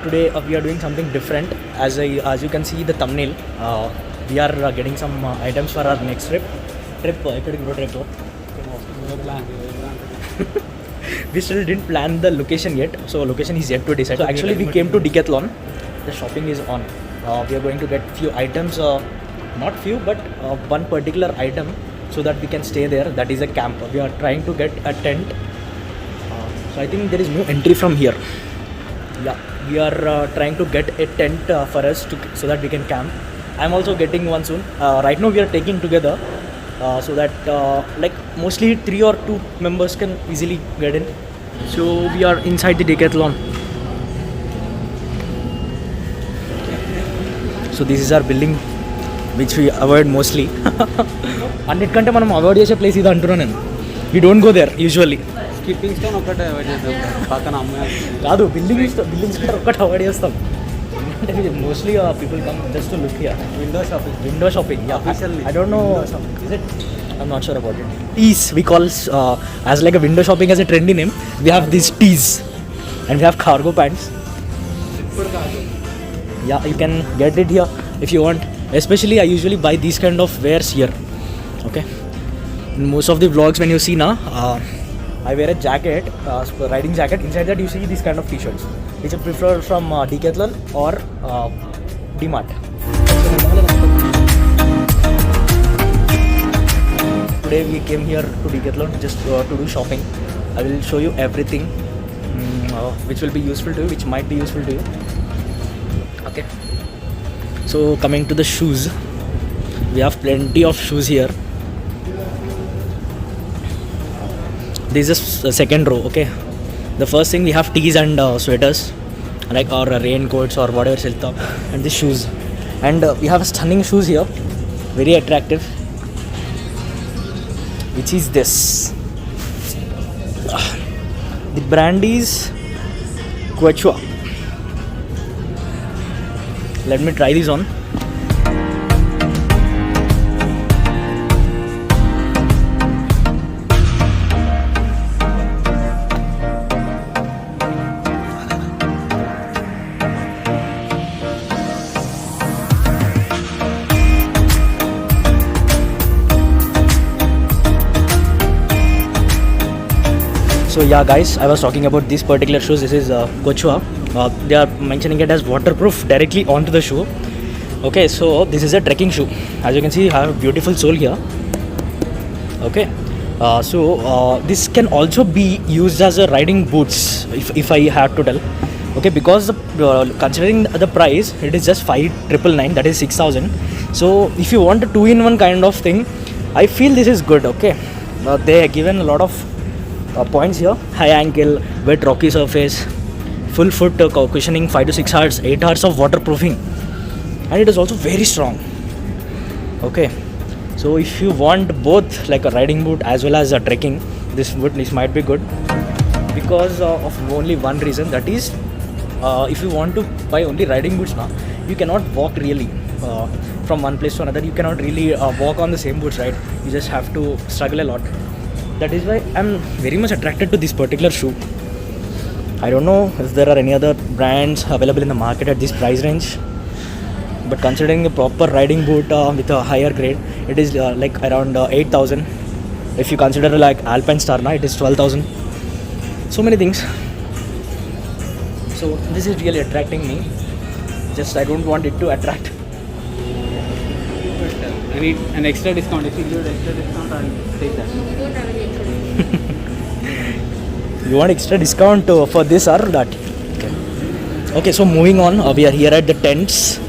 today we are doing something different. As you can see the thumbnail, we are getting some items for our next trip. We still didn't plan the location yet, so location is yet to decide. So actually we came to Decathlon. The shopping is on. We are going to get few items, not few but one particular item, so that we can stay there. That is a camp. We are trying to get a tent. So I think there is no entry from here. Yeah, we are trying to get a tent for us so that we can camp. I'm also getting one soon. Right now we are taking together so that like mostly 3 or 2 members can easily get in. So we are inside the Decathlon. So this is our building which we avoid mostly. అన్నిటికంటే మనం avoid చేసే place ఇది అంటున్నాను నేను. We don't go there usually. Skipping stone ఒకటే avoid చేద్దాం, పక్కన అమ్మాయి కాదు, బిల్డింగ్స్ ఒక్కటి అవాయిడ్ చేస్తాం. అంటే mostly people come just to look here. Window shopping I don't know, is it, I'm not sure about it. Tees we call as like a window shopping as a trendy name. We have this tees and we have cargo pants. Yeah, you can get it here if you want. Especially I usually buy these kind of wares here. Okay, in most of the vlogs when you see now, I wear a jacket, riding jacket. Inside that you see these kind of t-shirts, which I prefer from Decathlon or DMart. Today we came here to Decathlon just to do shopping. I will show you everything which will be useful to you, which might be useful to you. Okay, so coming to the shoes, we have plenty of shoes here. This is the second row. Okay, the first thing we have tees and sweaters, like or raincoats or whatever else, and the shoes. And we have stunning shoes here, very attractive, which is this. The brand is Quechua. Let me try these on. So yeah guys, I was talking about these particular shoes. This is Quechua. They are mentioning it as waterproof directly onto the shoe. Okay, so this is a trekking shoe. As you can see, I have a beautiful sole here. Okay, so this can also be used as a riding boots if I have to tell. Okay, because considering the price, it is just 5,999, that is 6,000. So if you want a 2-in-1 kind of thing, I feel this is good. Okay, they have given a lot of points here: high ankle, wet rocky surface, full foot cushioning, 5 to 6 hours, 8 hours of waterproofing, and it is also very strong. Okay, so if you want both like a riding boot as well as a trekking, this might be good, because of only one reason, that is if you want to buy only riding boots now, you cannot walk really from one place to another. You cannot really walk on the same boots, right? You just have to struggle a lot. That is why I'm very much attracted to this particular shoe. I don't know if there are any other brands available in the market at this price range, but considering a proper riding boot with a higher grade, it is like around 8,000. If you consider like Alpinestars, it is 12,000. So many things. So this is really attracting me. Just I don't want it to attract. I need an extra discount. If you give extra discount, I'll take that. You want extra discount for this or that? Okay. Okay, so moving on, we are here at the tents.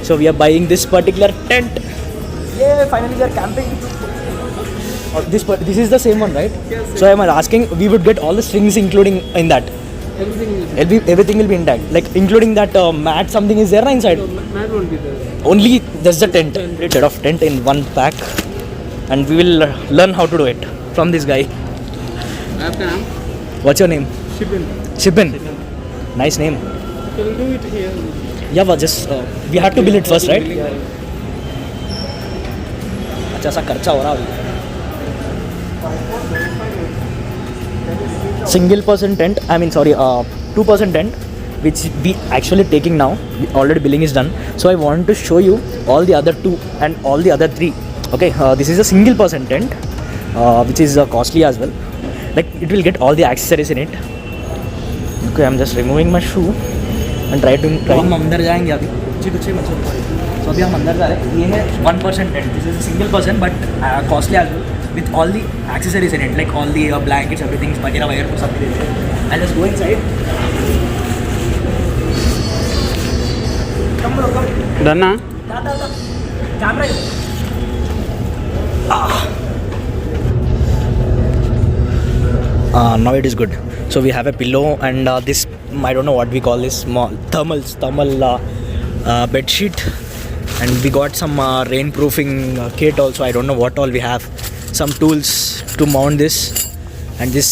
So we are buying this particular tent. Yeah, finally we are camping. This is the same one, right? Yes. So I am asking, we would get all the strings including in that. Everything will be intact, like including that mat. Something is there inside. No, mat won't be there. Only just the tent. Set of tent in one pack, and we will learn how to do it from this guy. What's your name? Shibin. Nice name. Can we do it here? Yeah, but just we have to build it first, right? अच्छा सा खर्चा हो रहा है. single person tent. I mean, sorry, 2% tent, which we actually taking now. Already billing is done. So I want to show you all the other 2 and all the other 3. Okay, this is a single person tent, which is costly as well. Like it will get all the accessories in it. Okay, I'm just removing my shoe and try. हम अंदर जाएंगे अभी. कुछ So अभी हम अंदर जा रहे हैं. ये है 1% tent. This is a single person but costly as well. With all the accessories in it, like all the blankets, everything, वगैरह सब दे देते हैं. I'll just go inside. Come bro, come. Done na? Da. Camera. Now it is good. So we have a pillow and this, I don't know what we call this, thermal bed sheet, and we got some rainproofing kit also. I don't know what all we have. Some tools to mount this, and this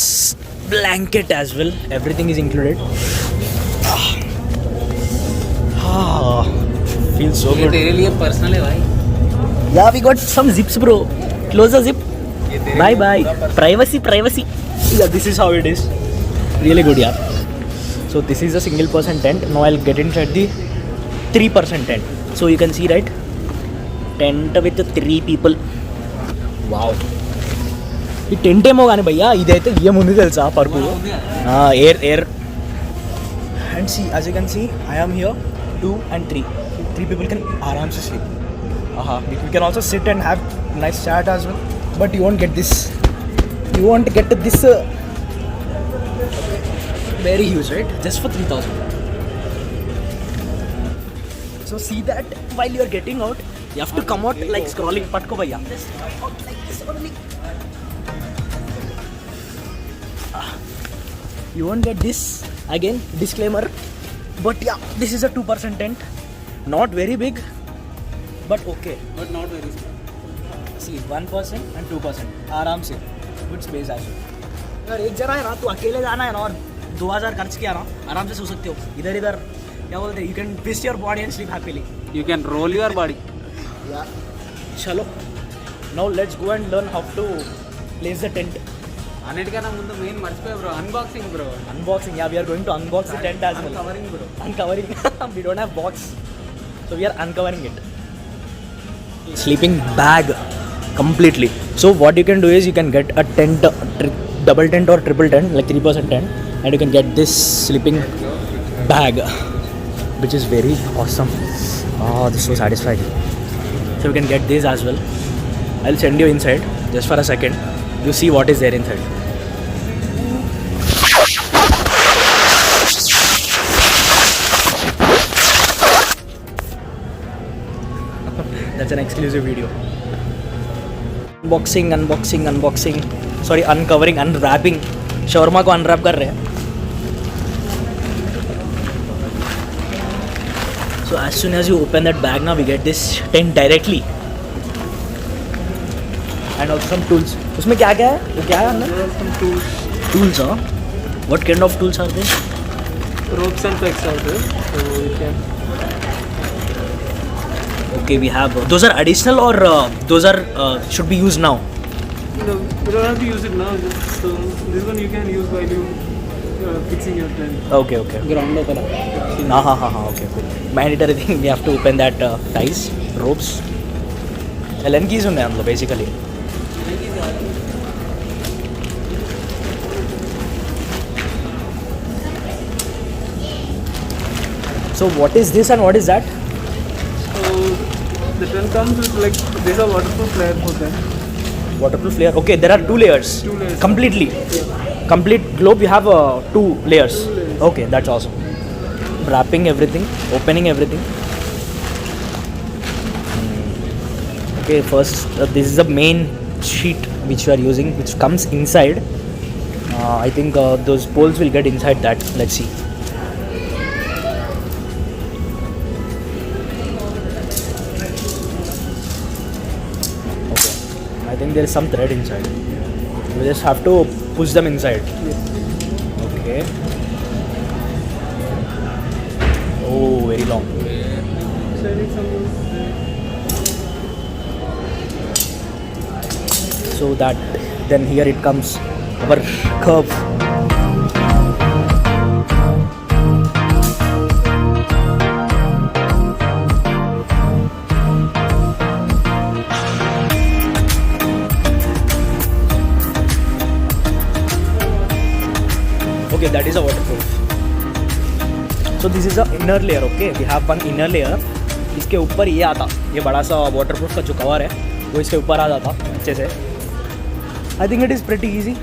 blanket as well. Everything is included. Feels so good. तेरे लिए personal है भाई. Yeah, we got some zips, bro. Close the zip. Bye. Privacy. Yeah, this is how it is. Really good, yeah. So this is a single person tent. Now I'll get inside the 3% tent. So you can see, right? Tent with 3 people. Wow. ఈ tent ఏమో కానీ భయ్యా ఇదైతే ఇయ్య ముందు తెలుసా పరుపు air and see as you can see I am here 2 and 3 people can आराम से sleep. You can also sit and have nice chat as well, but you won't get this very huge, right? Just for 3,000. So see that while you are getting out, you have to come out like scrolling. Patko bhaiya. Just come out like this only. You won't get this. Again, disclaimer. But yeah, this is a 2% tent. Not very big, but okay. But not very small. See, 1% and 2%. आराम से. Good space as well. अगर एक जगह है ना, तो अकेले जाना है ना और 2,000 खर्च किया ना, आराम से सो सकते हो. इधर क्या बोलते हैं? You can twist your body and sleep happily. You can roll your body. Yeah. चलो. Now let's go and learn how to place the tent. అన్నిటికన్నా ముందు మెయిన్ మర్చిపోయా bro, unboxing bro. Unboxing. Yeah, we are going to unbox the tent as well. Uncovering bro. Uncovering. We don't have box, so we are uncovering it. Sleeping bag completely. So what you can do is you can get a tent, double tent or triple tent, like 3% tent, and you can get this sleeping bag, which is very awesome. Oh, this is so satisfying. So you can get this as well. I'll send you inside just for a second. You see what is there inside. That's an exclusive video. Unboxing. Sorry, uncovering, unwrapping. Shawarma को unwrap कर रहे हैं. So as soon as you open that bag, now we get this tent directly. And also some tools. उसमें क्या है? वो क्या है अंदर? Some tools. Tools, huh? What kind of tools are they? Ropes and pegs are there. So you can. Okay, we have. Those are additional or those are should be used now? No, you don't have to use it now. So this one you can use while you fixing your tent. Okay. Ground up. Okay. Mandatory thing. We have to open that ties, ropes. LN keys उन्हें हम लोग basically. So what is this and what is that? So the tent comes with like these are waterproof layer for them. Waterproof layer. Okay, there are 2 layers. 2 layers. Completely. Yeah. Complete globe. You have 2 layers. 2 layers. Okay, that's awesome. Wrapping everything, opening everything. Okay, first this is the main sheet which you are using, which comes inside. I think those poles will get inside that. Let's see. Okay, I think there is some thread inside. You just have to push them inside. Okay. Oh, very long. So I need some. So that then here it comes our curve. Okay, that is a waterproof. So this is a inner layer. Okay, we have one inner layer. इसके ऊपर ये आता, ये बड़ा सा waterproof का जो cover है वो इसके ऊपर आ जाता अच्छे से. I think it is pretty easy.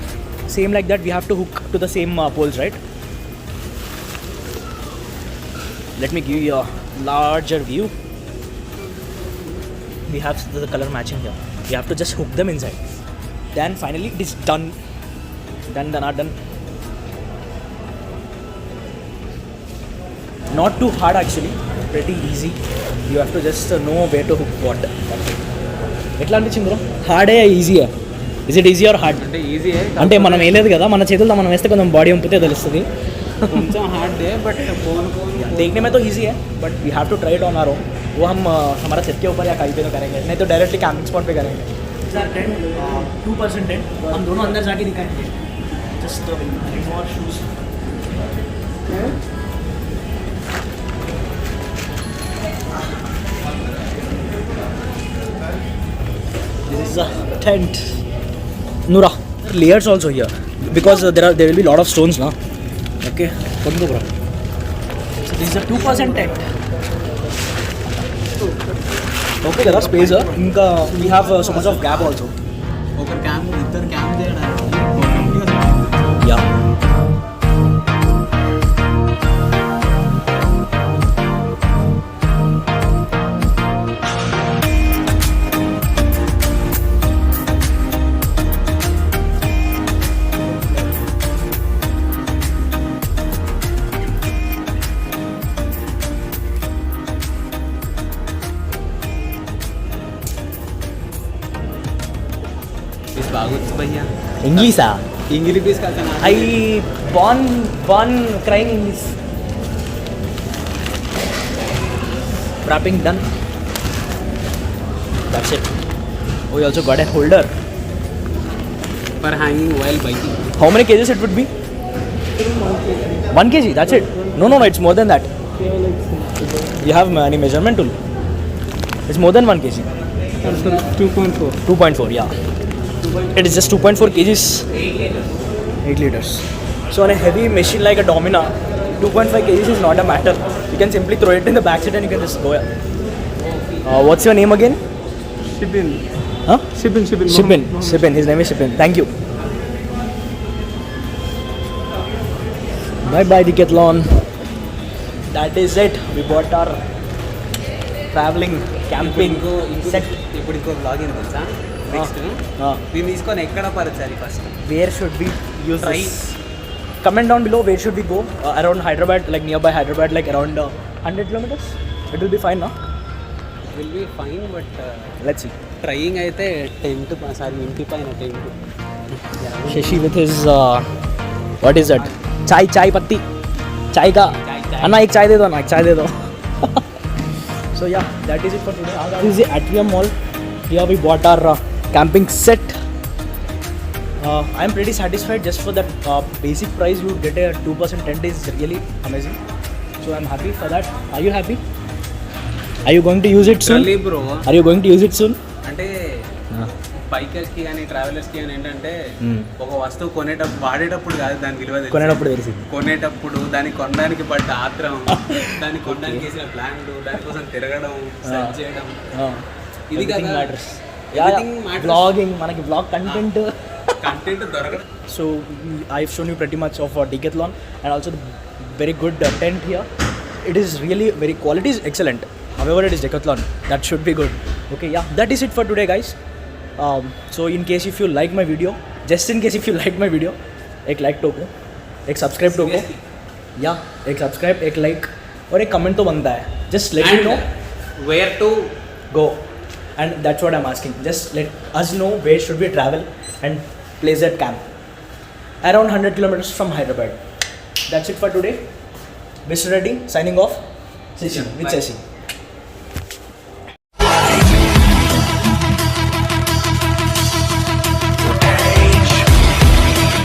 Same like that, we have to hook to the same poles, right? Let me give you a larger view. We have the color matching here. We have to just hook them inside. Then finally it is done. Done. Not too hard actually, pretty easy. You have to just know where to hook what. ఎట్లా అనిపించింది bro? హార్డే ఈజీయా? Is it easy or hard? అంటే easy అంటే మనం వేయలేదు కదా, మన చేతులతో మనం వేస్తే కొంచెం బాడీ ఉంపితే తెలుస్తుంది. కొంచెం హార్డ్ है बट देखने में तो ईजी है but we have to try it on our own. वो हम हमारा छत के ऊपर या कहीं पे तो करेंगे, नहीं तो डायरेक्टली कैंपिंग स्पॉट पे करेंगे. सर 2% टेंट हम दोनों अंदर जाके दिखाएंगे. Just remove shoes. This is a tent. Nura, layers also here because there will be lot of stones now. Okay, come go bro. So this is a 2% tent. Okay, there are space here. Inka we have so much of gap also. ఒక camp ఇద్దరు camp చేయడానికి Yeah. బాగొచ్చు భయ్యా. English ah. English piece కాదు. I born crying English. Wrapping done. That's it. We also got a holder. For hanging while biking. How many kgs it would be? 1 kg. That's it. No. It's more than that. You have any measurement tool? It's more than 1 kg. 2.4. 2.4. Yeah. It is just 2.4 kgs. 8 liters. So on a heavy machine like a Domina, 2.5 kgs is not a matter. You can simply throw it in the back seat and you can just go. What's your name again? Shibin. Huh? Shibin. Shibin. His name is Shibin. Thank you. Bye Decathlon. That is it. We bought our traveling camping set. ఇప్పుడు ఇంకో blog ఏంటి తెలుసా? Next దీన్ని తీసుకొని ఎక్కడ పరచాలి first? Where should we use Try. this? Comment down below where should we go around Hyderabad, like nearby Hyderabad, like around 100 kilometers. It will be fine, no? Will be fine but Let's see. Trying అయితే tent sorry ఇంటి పైన tent. Shashi with his what is that? Chai patti. Chai ka. Anna ek chai de do na, ek chai de do. So yeah, that is it for today. This is the Atrium Mall. Here we bought our camping set. I am pretty satisfied just for that basic price. You get a 2% tent is really amazing. So I'm happy for that. Are you happy? Are you going to use it soon? Really bro. Are you going to use it soon? అంటే బైకర్స్కి కానీ ట్రావెలర్స్కి కానీ ఏంటంటే ఒక వస్తువు వాడేటప్పుడు కాదు దాని విలువ తెలుసు. కొనేటప్పుడు తెలిసింది. కొనేటప్పుడు దాన్ని కొనడానికి పడ్డ ఆత్రం, దాన్ని కొనడానికి వేసిన ప్లాన్లు, దానికోసం తిరగడం, సెర్చ్ చేయడం, ఇది కదా మ్యాటర్స్. బ్లాగింగ్ మనకి బ్లాగ్ కంటెంట్ దొరకడం. So I've shown you pretty much of Decathlon and also the very good tent here. It is really very quality is excellent. However, it is Decathlon. That should be good. Okay, yeah, that is it for today, guys. So in case if you like my video, just in case if you like my video, एक like ठोको, एक subscribe ठोको, या एक subscribe, एक like और एक comment तो बनता है. Just let me know where to go, and that's what I'm asking. Just let us know where should we travel and place that camp. Around 100 kilometers from Hyderabad. That's it for today. Mr. Reddy signing off. Session with Shashi.